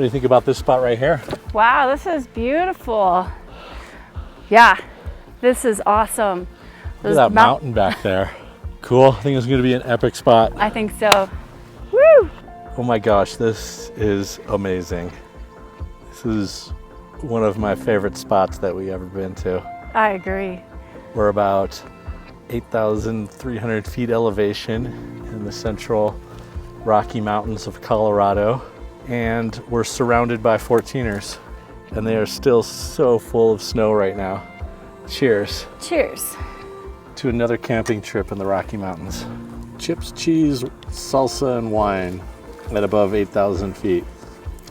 do you think about this spot right here? Wow, this is beautiful. Yeah, this is awesome. Look at that mountain back there. Cool. I think it's going to be an epic spot. I think so. Woo! Oh my gosh, this is amazing. This is one of my favorite spots that we ever been to. I agree. We're about 8,300 feet elevation in the central Rocky Mountains of Colorado, and we're surrounded by 14ers, and they are still so full of snow right now. Cheers. Cheers. To another camping trip in the Rocky Mountains. Chips, cheese, salsa, and wine at above 8,000 feet.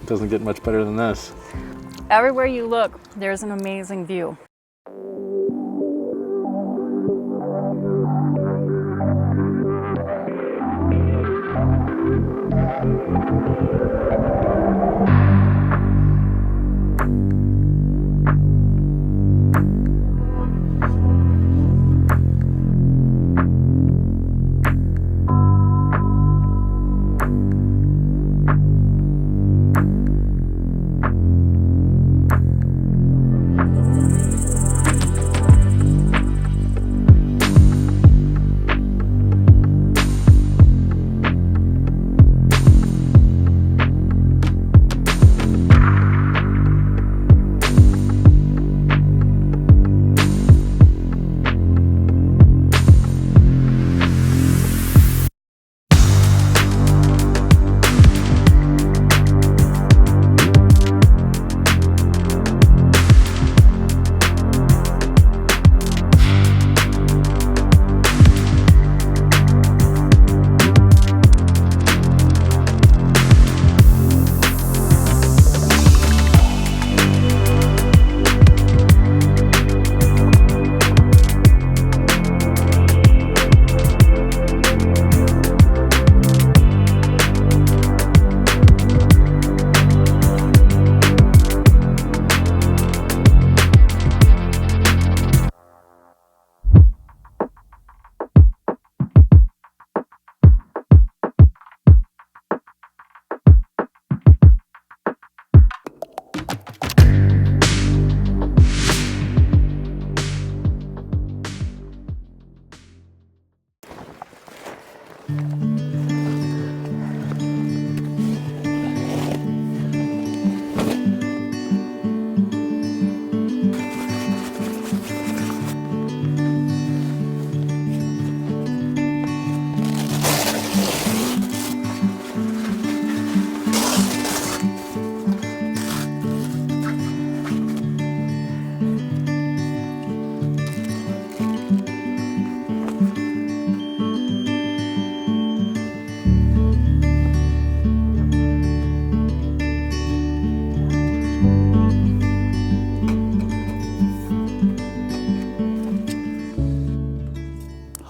It doesn't get much better than this. Everywhere you look, there's an amazing view.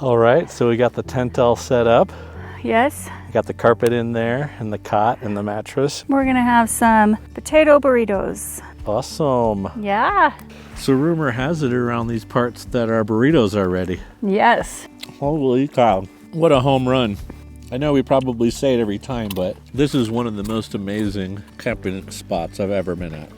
All right, so we got the tent all set up. Yes. Got the carpet in there and the cot and the mattress. We're gonna have some potato burritos. Awesome. Yeah. So rumor has it around these parts that our burritos are ready. Yes. Holy cow. What a home run. I know we probably say it every time, but this is one of the most amazing camping spots I've ever been at.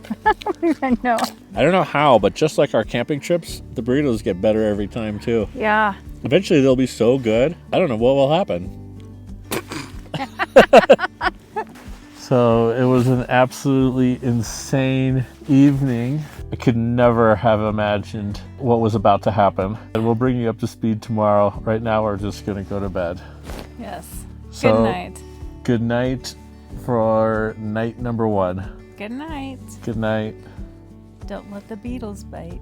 I know. I don't know how, but just like our camping trips, the burritos get better every time too. Yeah. Eventually they'll be so good, I don't know what will happen. So it was an absolutely insane evening. I could never have imagined what was about to happen. And we'll bring you up to speed tomorrow. Right now we're just gonna go to bed. Yes. So, good night. Good night for night number 1. Good night. Good night. Don't let the Beatles bite.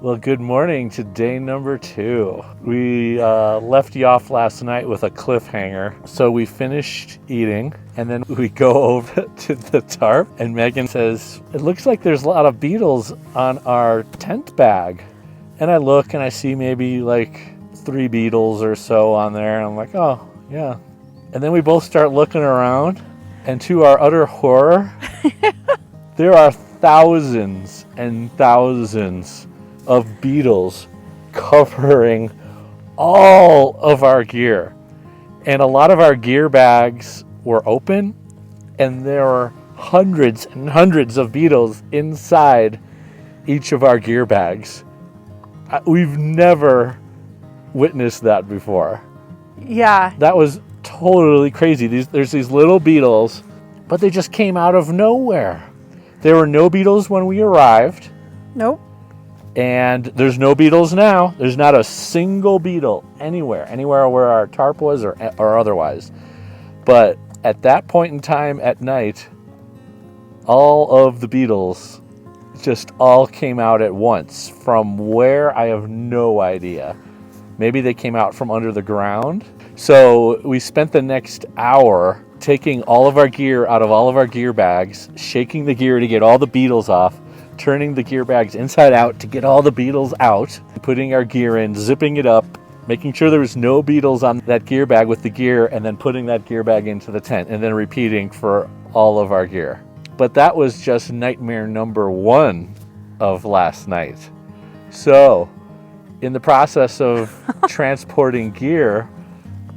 Well, good morning to day number 2. We left you off last night with a cliffhanger. So we finished eating and then we go over to the tarp and Megan says, it looks like there's a lot of beetles on our tent bag. And I look and I see maybe like 3 beetles or so on there. And I'm like, oh, yeah. And then we both start looking around and to our utter horror, there are thousands and thousands of beetles covering all of our gear. And a lot of our gear bags were open and there were hundreds and hundreds of beetles inside each of our gear bags. We've never witnessed that before. Yeah. That was totally crazy. There's these little beetles, but they just came out of nowhere. There were no beetles when we arrived. Nope. And there's no beetles now. There's not a single beetle anywhere where our tarp was or otherwise. But at that point in time at night, all of the beetles just all came out at once from where I have no idea. Maybe they came out from under the ground. So we spent the next hour taking all of our gear out of all of our gear bags, shaking the gear to get all the beetles off, turning the gear bags inside out to get all the beetles out, putting our gear in, zipping it up, making sure there was no beetles on that gear bag with the gear, and then putting that gear bag into the tent, and then repeating for all of our gear. But that was just nightmare number 1 of last night. So, in the process of transporting gear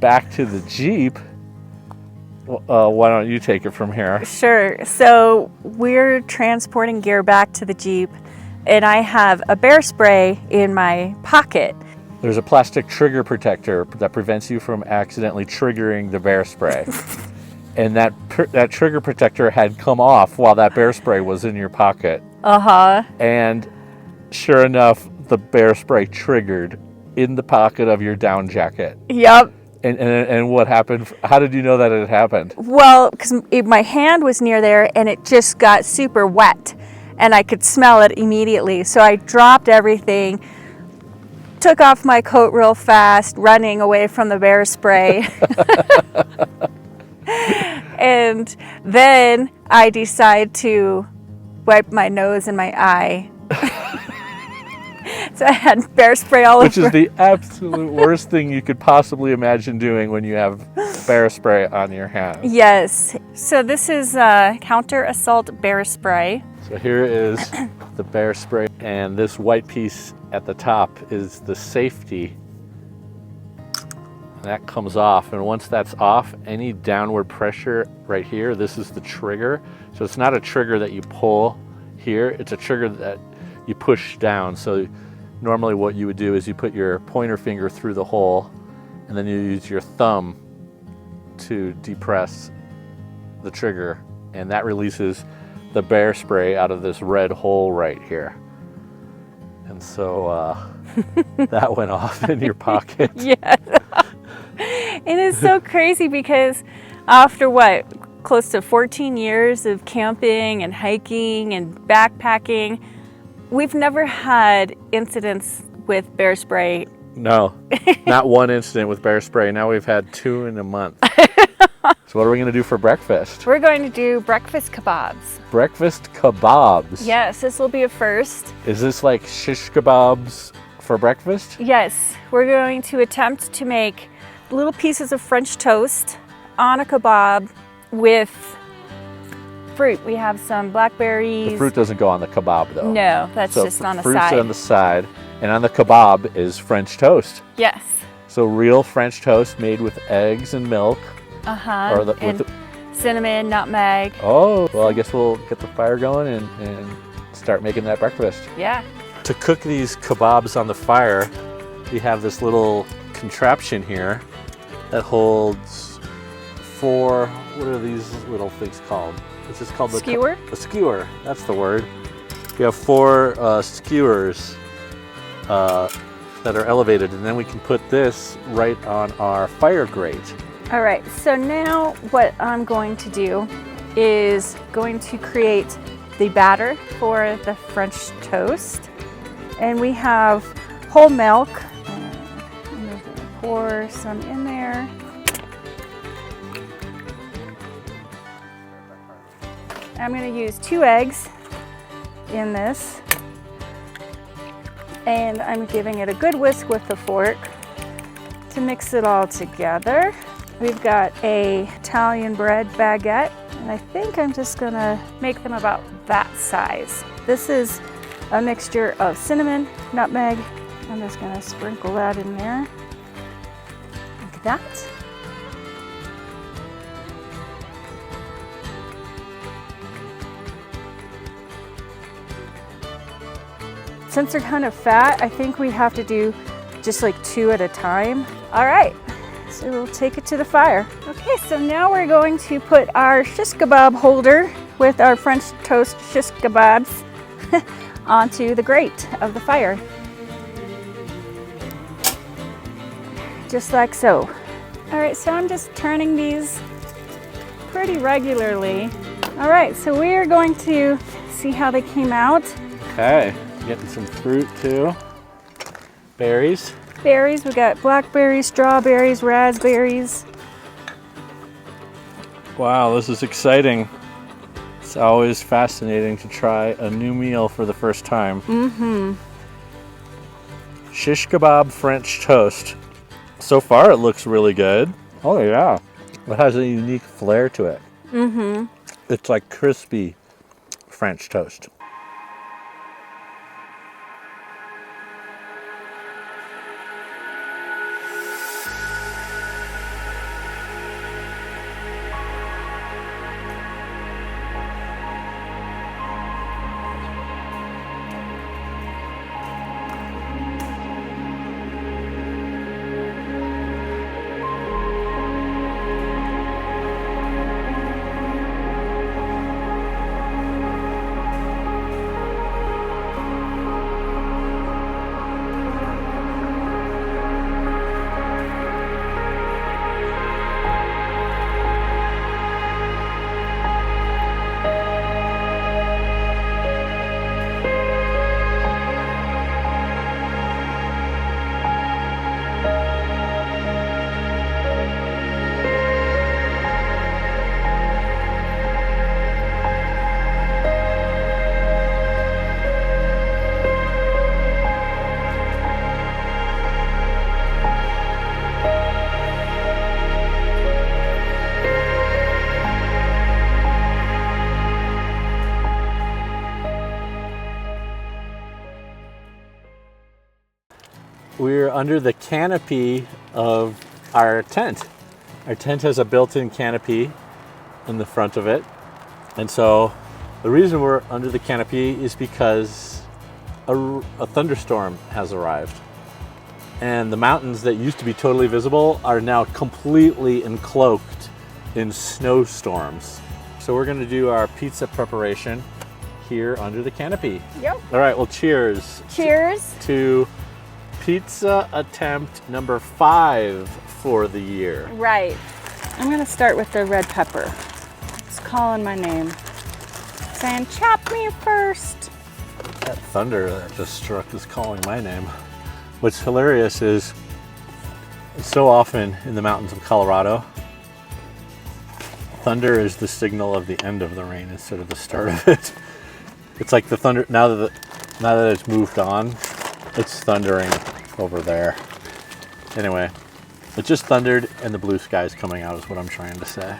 back to the Jeep, why don't you take it from here? Sure. So we're transporting gear back to the Jeep, and I have a bear spray in my pocket. There's a plastic trigger protector that prevents you from accidentally triggering the bear spray. And that trigger protector had come off while that bear spray was in your pocket. Uh-huh. And sure enough, the bear spray triggered in the pocket of your down jacket. Yep. And what happened? How did you know that it happened? Well, because my hand was near there and it just got super wet and I could smell it immediately. So I dropped everything, took off my coat real fast, running away from the bear spray. And then I decide to wipe my nose and my eye. So I had bear spray all over. Which is the absolute worst thing you could possibly imagine doing when you have bear spray on your hands. Yes. So this is counter assault bear spray. So here is the bear spray, and this white piece at the top is the safety. And that comes off, and once that's off, any downward pressure right here, this is the trigger. So it's not a trigger that you pull here, it's a trigger that you push down. So normally what you would do is you put your pointer finger through the hole and then you use your thumb to depress the trigger, and that releases the bear spray out of this red hole right here. And so that went off in your pocket. Yeah. It is so crazy because after close to 14 years of camping and hiking and backpacking, we've never had incidents with bear spray. No, not one incident with bear spray. Now we've had 2 in a month. So what are we going to do for breakfast? We're going to do breakfast kebabs. Breakfast kebabs? Yes, this will be a first. Is this like shish kebabs for breakfast? Yes, we're going to attempt to make little pieces of French toast on a kebab with fruit. We have some blackberries. The fruit doesn't go on the kebab though. No, that's just on the side. Fruit's on the side, and on the kebab is French toast. Yes. So real French toast made with eggs and milk. Uh-huh. Or and cinnamon, nutmeg. Oh, well, I guess we'll get the fire going and start making that breakfast. Yeah. To cook these kebabs on the fire, we have this little contraption here that holds 4, what are these little things called? It's just called skewer? A skewer, that's the word. We have 4 skewers that are elevated, and then we can put this right on our fire grate. All right, so now what I'm going to do is going to create the batter for the French toast. And we have whole milk. I'm just gonna pour some in there. I'm gonna use 2 eggs in this. And I'm giving it a good whisk with the fork to mix it all together. We've got a Italian bread baguette, and I think I'm just gonna make them about that size. This is a mixture of cinnamon, nutmeg. I'm just gonna sprinkle that in there, like that. Since they're kind of fat, I think we have to do just like 2 at a time. All right, so we'll take it to the fire. Okay, so now we're going to put our shish kebab holder with our French toast shish kebabs onto the grate of the fire. Just like so. All right, so I'm just turning these pretty regularly. All right, so we are going to see how they came out. Okay, getting some fruit too. Berries. Berries, we got blackberries, strawberries, raspberries. Wow, this is exciting. It's always fascinating to try a new meal for the first time. Mm-hmm. Shish kebab French toast. So far it looks really good. Oh yeah. It has a unique flair to it. Mm-hmm. It's like crispy French toast. We're under the canopy of our tent. Our tent has a built-in canopy in the front of it. And so the reason we're under the canopy is because a thunderstorm has arrived. And the mountains that used to be totally visible are now completely encloaked in snowstorms. So we're gonna do our pizza preparation here under the canopy. Yep. All right, well, cheers. Cheers. To pizza attempt number 5 for the year. Right. I'm gonna start with the red pepper. It's calling my name, saying, chop me first. That thunder that just struck is calling my name. What's hilarious is so often in the mountains of Colorado, thunder is the signal of the end of the rain instead of the start of it. It's like the thunder, now that it's moved on, it's thundering over there. Anyway, it just thundered and the blue sky's coming out is what I'm trying to say.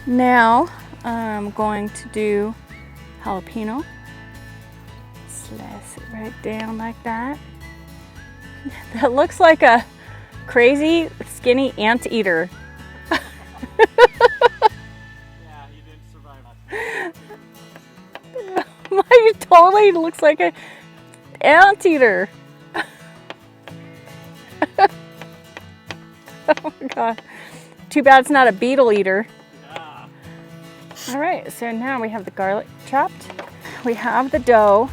Now I'm going to do jalapeno. Slice it right down like that. That looks like a crazy skinny anteater. Yeah, he didn't survive that. It totally looks like an anteater. Oh my god. Too bad it's not a beetle eater. Yeah. All right, so now we have the garlic chopped. We have the dough.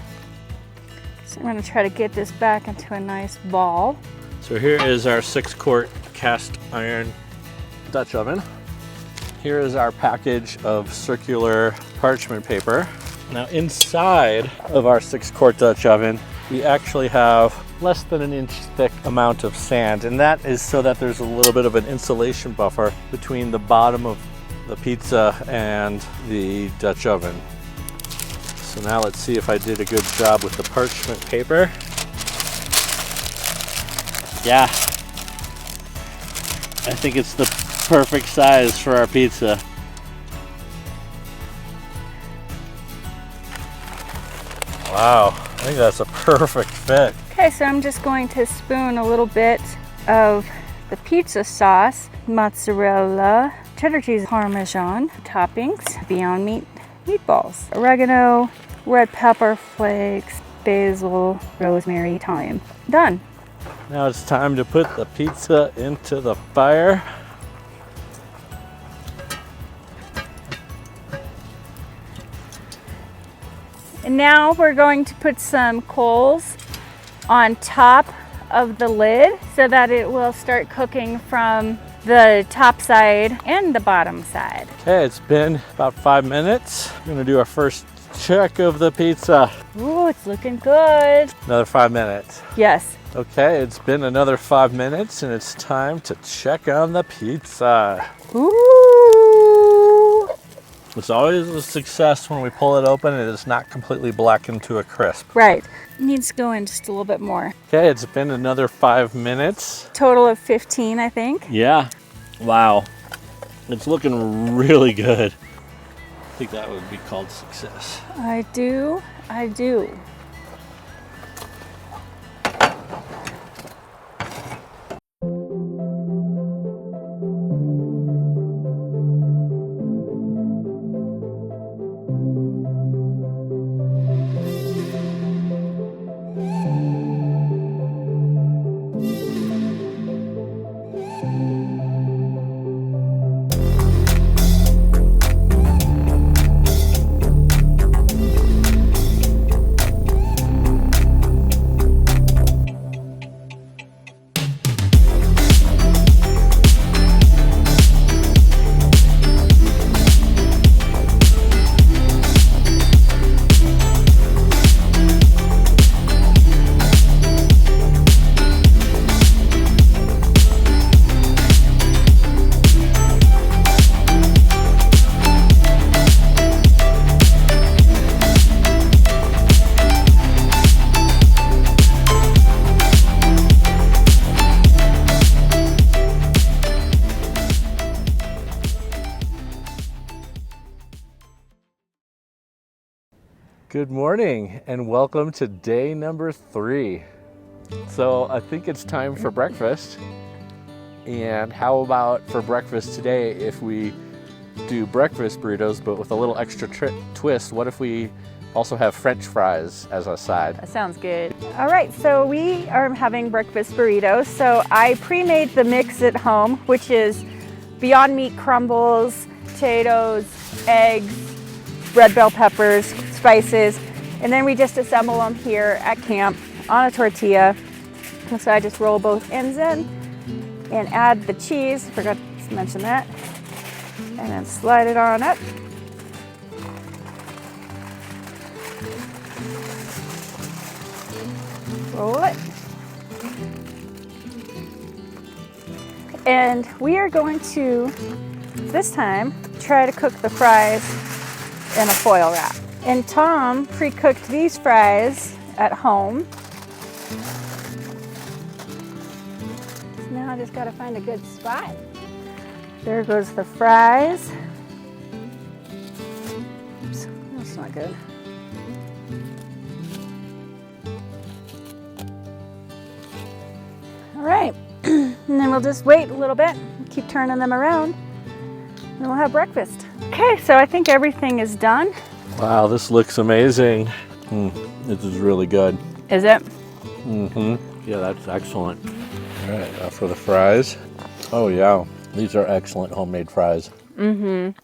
So I'm gonna try to get this back into a nice ball. So here is our 6-quart cast iron Dutch oven. Here is our package of circular parchment paper. Now inside of our 6-quart Dutch oven, we actually have less than an inch thick amount of sand, and that is so that there's a little bit of an insulation buffer between the bottom of the pizza and the Dutch oven. So now let's see if I did a good job with the parchment paper. Yeah, I think it's the perfect size for our pizza. Wow, I think that's a perfect fit. Okay, so I'm just going to spoon a little bit of the pizza sauce, mozzarella, cheddar cheese, parmesan, toppings, Beyond Meat meatballs, oregano, red pepper flakes, basil, rosemary, thyme. Done. Now it's time to put the pizza into the fire. And now we're going to put some coals on top of the lid so that it will start cooking from the top side and the bottom side. Okay, it's been about 5 minutes. We're gonna do our first check of the pizza. Ooh, it's looking good. Another 5 minutes. Yes. Okay, it's been another 5 minutes and it's time to check on the pizza. Ooh. It's always a success when we pull it open and it's not completely blackened to a crisp. Right. Needs to go in just a little bit more. Okay, it's been another 5 minutes. Total of 15, I think. Yeah. Wow. It's looking really good. I think that would be called success. I do. Good morning and welcome to day number 3. So I think it's time for breakfast. And how about for breakfast today if we do breakfast burritos but with a little extra twist? What if we also have French fries as a side? That sounds good. All right, so we are having breakfast burritos. So I pre-made the mix at home, which is Beyond Meat crumbles, potatoes, eggs, red bell peppers, spices, and then we just assemble them here at camp on a tortilla. So I just roll both ends in and add the cheese, forgot to mention that, and then slide it on up. Roll it. And we are going to, this time, try to cook the fries in a foil wrap. And Tom pre-cooked these fries at home. So now I just gotta find a good spot. There goes the fries. Oops, that's not good. All right, and then we'll just wait a little bit, keep turning them around, and we'll have breakfast. Okay, so I think everything is done. Wow, this looks amazing. This is really good. Is it? Mm-hmm. Yeah, that's excellent. All right, now for the fries. Oh yeah, these are excellent homemade fries. Mm-hmm.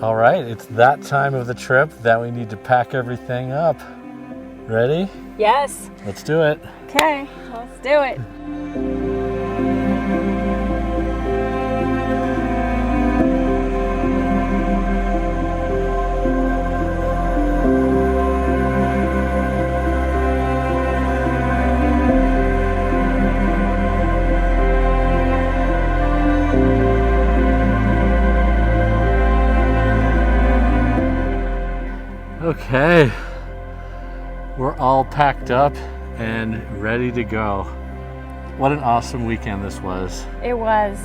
All right, it's that time of the trip that we need to pack everything up. Ready? Yes. Let's do it. Okay, let's do it. Okay, we're all packed up and ready to go. What an awesome weekend this was. It was.